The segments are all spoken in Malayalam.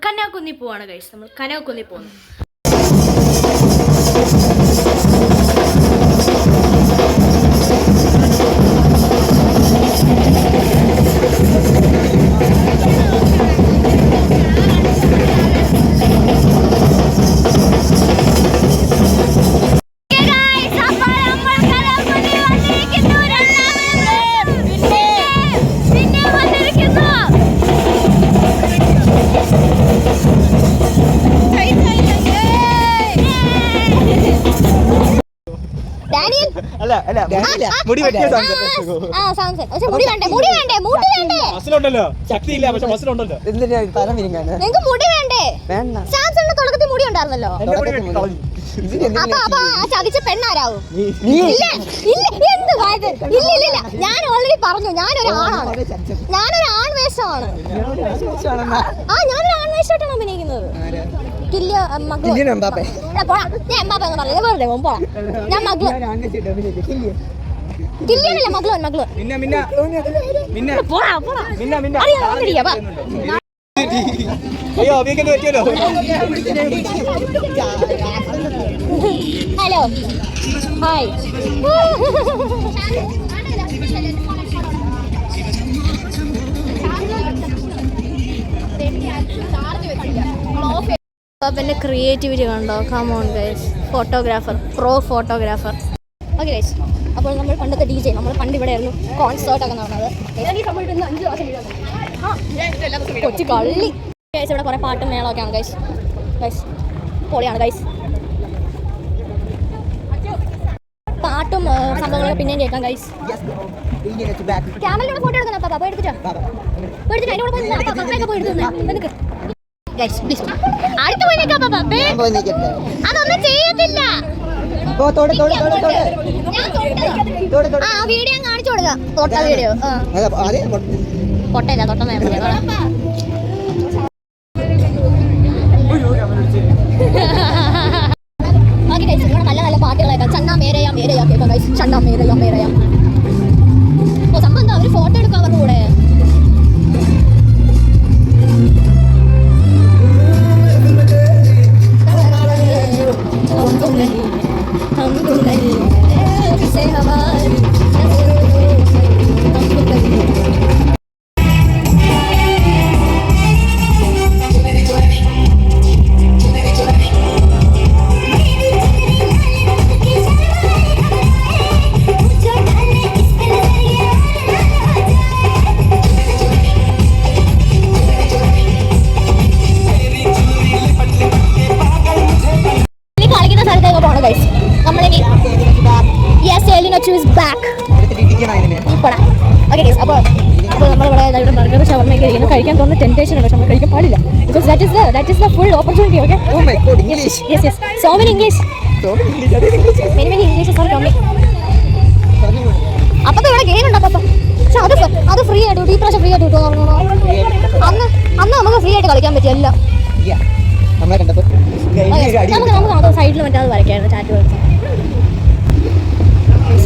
കന്യാകുന്നി പോവാണ് ഗൈസ്. നമ്മൾ കന്യാകുന്നി പോകുന്നു. മുടി ഉണ്ടായിരുന്നല്ലോ. ചതിച്ച പെണ്ണാരാവും? ഞാൻ ഓൾറെഡി പറഞ്ഞു ഞാനൊരു ആണാണ്. ഞാനൊരു ആൺവേഷമാണ്. ഞാനൊരു ആൺവേഷമായിട്ടാണ് അഭിനയിക്കുന്നത്. ഞാൻ ഹലോ ഹായ്. പിന്നെ ക്രിയേറ്റിവിറ്റി കണ്ടോ? Come on guys. Photographer, pro photographer. Okay guys, അപ്പോൾ നമ്മൾ പണ്ടത്തെ DJ, നമ്മൾ പണ്ട് ഇവിടെ ആയിരുന്നു കോൺസേർട്ടൊക്കെ നടന്നത്. കൊച്ചു കള്ളി ഗൈസ്. ഇവിടെ കുറേ പാട്ടും മേളമൊക്കെയാണ് ഗൈസ്. ഗൈസ് പൊളിയാണ് ഗൈസ്. പാട്ടും സംഭവങ്ങളൊക്കെ പിന്നെയും കേൾക്കാം ഗൈസ്. ക്യാമറയിലൂടെ ഫോട്ടോ എടുക്കണം. പാപ്പ എടുത്തിട്ടോ? എടുത്തിട്ട് അതിനോട് പോയി എടുത്തു ഗൈസ് പ്ലീസ്. അടുത്ത് പോയി നിൽക്കാം പാപ്പ. അതൊന്നും ചെയ്യത്തില്ല. വീഡിയോ കാണിച്ചു കൊടുക്കാം. തൊട്ട വീഡിയോ പൊട്ടയില്ല. തൊട്ട നല്ല നല്ല പാട്ടുകളായിട്ടാ. ചണ്ണാ മേരയാ മേരയാ കേൾക്കാം ഗൈസ്. ചണ്ണാ മേരയാ മേരയാ. ഓ സംഭവം എന്താ, അവര് ഫോട്ടോ എടുക്കാം അവരുടെ കൂടെ. കഴിക്കാൻ തോന്നുന്ന ടെംപ്റ്റേഷൻ ഉണ്ട്, പക്ഷെ നമ്മൾ കഴിക്കാൻ പാടില്ല. Because that is the full opportunity. Okay? Oh my god, English. Yes. So many English. Many English are coming. അപ്പോൾ ഇവിടെ ഗെയിം ഉണ്ട് അപ്പോൾ. പക്ഷെ അത് ഫ്രീ ആയിട്ട് ഈ പ്രാവശ്യം ഫ്രീ ആയിട്ട് കിട്ടുമോ? അന്ന് നമുക്ക് ഫ്രീ ആയിട്ട് കളിക്കാൻ പറ്റിയല്ല. നമുക്ക് സൈഡിൽ മറ്റേ അത് വരയ്ക്കായിരുന്നു ചാറ്റ് വരച്ച.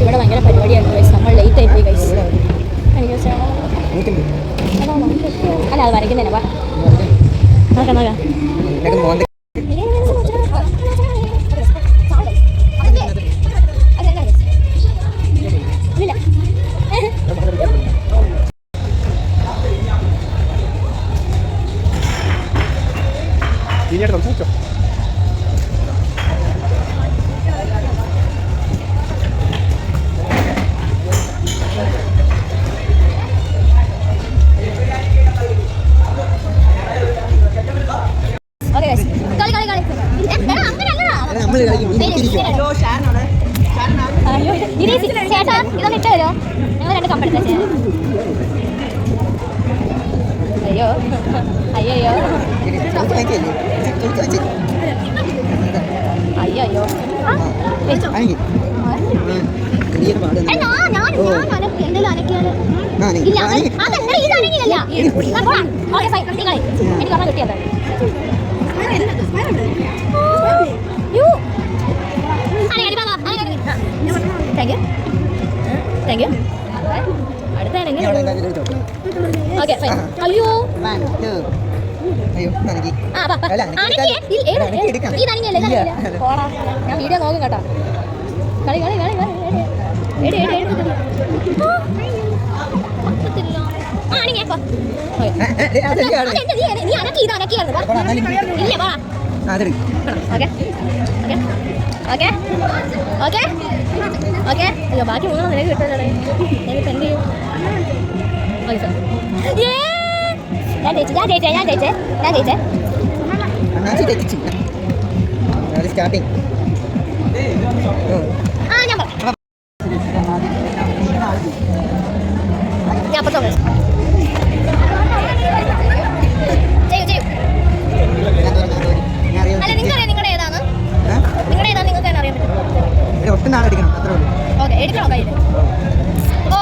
ഇവിടെ ഭയങ്കര പരിപാടിയാണ് ഗൈസ്. നമ്മൾ ലേറ്റ് ആയിപ്പോയി ഗൈസ്. അല്ല അത് വരയ്ക്കുന്നതിനാ. നോക്കാം നോക്കാം. ചേട്ടാ ഇതൊന്ന് ഇട്ട് തരുമോ? ഞങ്ങൾ രണ്ട് കമ്പെടുത്ത ചേട്ടാ. അയ്യോ അയ്യോ അയ്യോ അയ്യോ എന്തെങ്കിലും അനക്കിയാല് അതല്ല ഇത് അനങ്ങിയല്ല. എനിക്ക് പറഞ്ഞാൽ കിട്ടിയല്ലോ. Thank you. അടുത്ത ഓക്കെ അയ്യോ ആ വാ അനക്കിയേ ഈ നനങ്ങിയല്ലേ പോടാ ഞാൻ വീഡിയോ നോക്കും കേട്ടോ കളി കളി കളി കളി എടി എടി എടി പറ്റത്തില്ല ആ അനങ്ങിയേ പോ നീ അനക്കി ഇത് അനക്കിയായിരുന്നു ഇല്ല വാ ഓക്കെ ഓക്കെ ഓക്കെ ഓക്കെ അയ്യോ ബാക്കി മൂന്നെണ്ണം നിനക്ക് കിട്ടുമല്ലോ ഞാനിപ്പോൾ എന്ത് ചെയ്യും ഞാൻ ജയിച്ചേ ഞാൻ ജയിച്ചേ ഞാൻ ജയിച്ചേ ഞാൻ ജയിച്ചേ സ്റ്റാർട്ടിങ് ആ ഞാൻ പറയാം ഞാൻ അപ്പുറത്തോ ചെയ്യൂ ചെയ്യൂ അല്ല നിങ്ങൾക്കറിയാം നിങ്ങളുടെ ഏതാണ് നിങ്ങളുടെ ഏതാണ് നിങ്ങൾക്ക് തന്നെ അറിയാൻ പറ്റും ഒട്ടും നാളെ എടുക്കണം അത്രേ ഉള്ളൂ ഓക്കെ എടുക്കണോ കയ്യിൽ ഓ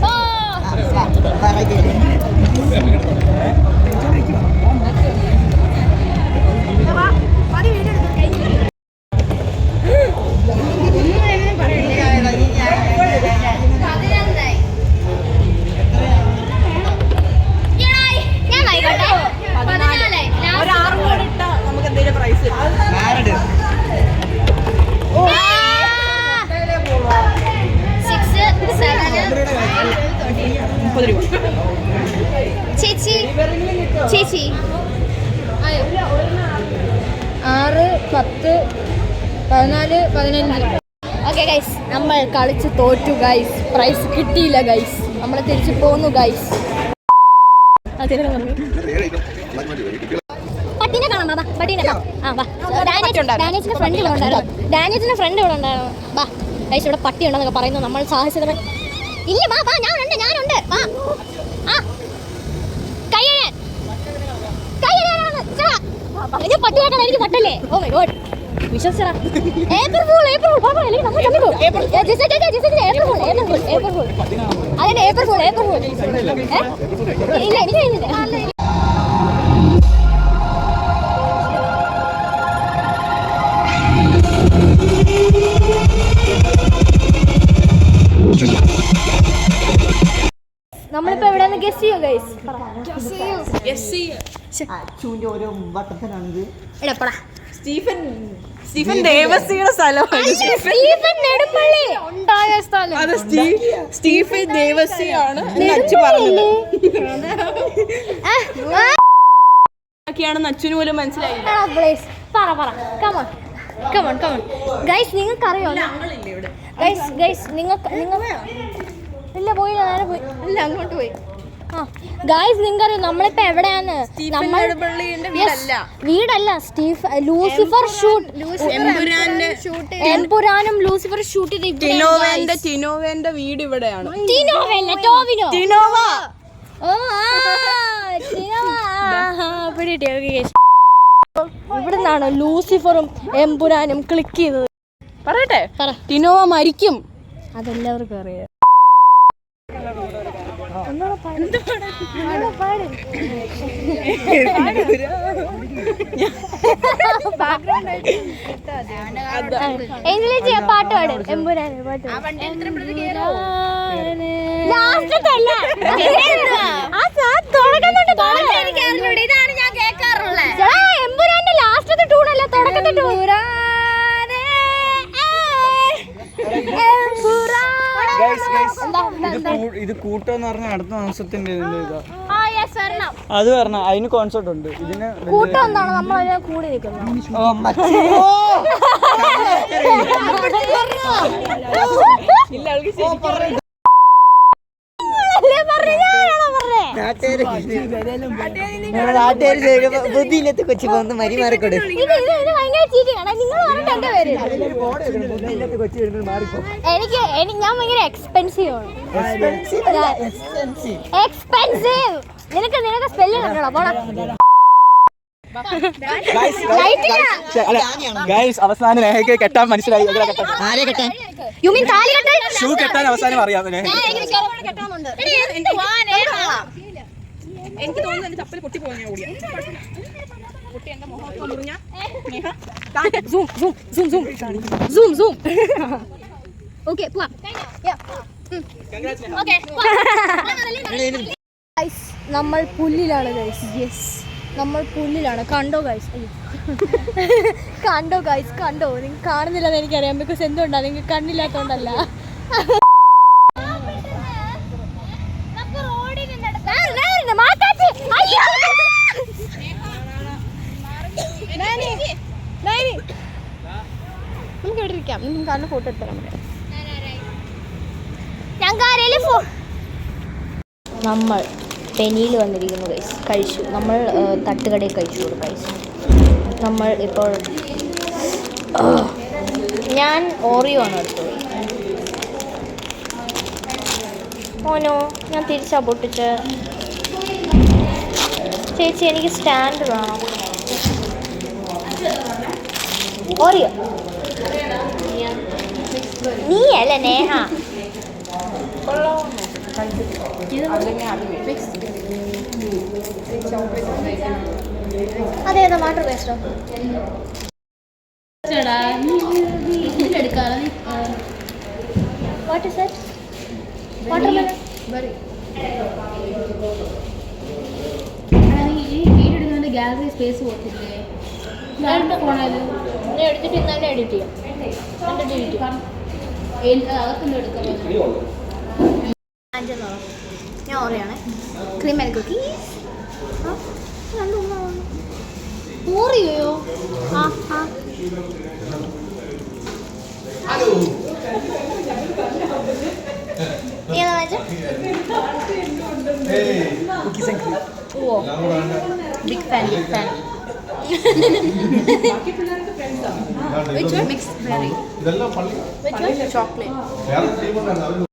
ഓ ചേച്ചി ചേച്ചി 6 10 14 15 ഓക്കെ ഗൈസ് നമ്മൾ കളിച്ച് തോറ്റു ഗൈസ് പ്രൈസ് കിട്ടിയില്ല ഗൈസ് നമ്മൾ തിരിച്ചു പോന്നു ഗൈസ് പട്ടിനെ കാണാം ബാബാ പട്ടീനെ ആ വാ ഡാനേജിന്റെ ഫ്രണ്ട് ഇവിടെ ഉണ്ടായിരുന്നു ഡാനേജിന്റെ ഫ്രണ്ട് ഇവിടെ ഉണ്ടായിരുന്നു വാ ഗൈസ് ഇവിടെ പട്ടി ഉണ്ടെന്നൊക്കെ പറയുന്നു നമ്മൾ സാഹസികമായി ഇല്ല വാ വാ ഞാനുണ്ട് വാ ആ കയ്യഴാൻ കയ്യഴാനാണ് ഇത് പട്ടിയാക്കാൻ എനിക്ക് പറ്റല്ലേ ഓ മൈ ഗോഡ് വിശ്വസിച്ചടാ ഏപ്രിൽ ഫൂൾ പാപ്പാ അല്ലെങ്കിൽ നമ്മൾ ചമ്മിപ്പോ ഏപ്രിൽ ഫൂൾ അതെ ഏപ്രിൽ ഫൂൾ ഇല്ല എനിക്ക് കഴിഞ്ഞില്ല നമ്മളിപ്പോ എവിടെയാന്ന് ഗസ് ചെയ്യോ ഗൈസ് സ്റ്റീഫൻ ദേവസിയുടെ സ്ഥലമാണ് ഉണ്ടായ സ്ഥലം അത് സ്റ്റീഫൻ ദേവസിയാണ് അച്ചു പറഞ്ഞത് അച്ഛന് പോലും മനസ്സിലായില്ല ഗൈസ് നിങ്ങൾക്കറിയോ ഗൈസ് നിങ്ങൾക്ക് ഇല്ല പോയില്ല നേരെ പോയി ഇല്ല അങ്ങോട്ട് പോയി ഗൈസ് നിങ്ങൾക്കറിയോ നമ്മളിപ്പോ എവിടെയാണ് വീടല്ല ലൂസിഫർ ഷൂട്ട് എംപുരാനും ലൂസിഫർ ഷൂട്ട് ടിനോവേന്റെ വീട് ഇവിടെയാണ് ഇവിടുന്നാണ് ലൂസിഫറും എംപുരാനും ക്ലിക്ക് ചെയ്തത് പറയട്ടെ ടിനോവ മരിക്കും അതെല്ലാവർക്കും അറിയാം പാട്ട് പാടും എമ്പുരാന് ഇതാണ് ഞാൻ കേൾക്കാറുള്ളത് എമ്പുരാന്റെ ലാസ്റ്റത്തെ ടൂണല്ല തുടക്കത്തെ ടൂൺ ഇത് കൂട്ടം പറഞ്ഞ അടുത്ത മാസത്തിന്റെ അത് പറഞ്ഞ അതിന് കോൺസെർട്ട് ഉണ്ട് ഇതിന് കൂട്ടം എന്താണ് നമ്മൾ കൂടി നിൽക്കുന്നത് ബുദ്ധിയിലെത്തി കൊച്ചു പോകുന്ന മരി മാറിക്കൊടു എനിക്ക് ഞാൻ ഭയങ്കര എക്സ്പെൻസീവ് ആണ് എക്സ്പെൻസീവ് നിനക്ക് സ്പെല്ലിംഗ് കണ്ടോ പോടാ അവസാനം കെട്ടാൻ മനസ്സിലായി ഷൂ കെട്ടാൻ അവസാനം അറിയാം എനിക്ക് തോന്നുന്നു എന്റെ ചപ്പൽ പൊട്ടി പോകുന്ന പൊട്ടി എന്റെ മുഖം മുറിഞ്ഞ ഓക്കെ നമ്മൾ പുല്ലിലാണ് ഗൈസ് നമ്മൾ പുല്ലിലാണ്. കണ്ടോ ഗൈസ്? കണ്ടോ ഗൈസ്? കണ്ടോ? നിങ്ങൾ കാണുന്നില്ലെന്ന് എനിക്കറിയാം. ബിക്കോസ് എന്തുകൊണ്ടാണ്? നിങ്ങൾ കണ്ണില്ലാത്തതുകൊണ്ടല്ല. നമുക്ക് ഇവിടെ ഇരിക്കാം. കാരണം ഫോട്ടോ എടുത്തരാൻ പറ്റും. നമ്മൾ പെനിയിൽ വന്നിരിക്കുന്നു ഗൈസ്. കഴിച്ചു. നമ്മൾ തട്ടുകടയിൽ കഴിച്ചു ഗൈസ്. നമ്മൾ ഇപ്പോൾ ഞാൻ ഓറിയോ ആണ് എടുത്തത്. ഓനോ ഞാൻ തിരിച്ചാ പൊട്ടിച്ച്. ചേച്ചി എനിക്ക് സ്റ്റാൻഡ് വേണം. ഓറിയോ നീ അല്ല നേഹ. അതേതാ വാട്ടർ പേസ്റ്റോ? What is that? Watermelon. Gallery space പോകത്തില്ലേ? എടുത്തിട്ട് ഇന്നലെ എഡിറ്റ് ചെയ്യാം. അതൊക്കെ എടുക്കാൻ ഞാൻ ഓറിയാണ്. Cream and cookies. ഓറിയോ? ആ ആ ഏതാ വാങ്ങിച്ചത്? Oh big fan. Which one? Mixed berry. ഇതെല്ലാം പള്ളി Which one? Chocolate. വേറെ ടീമുണ്ടായിരുന്നു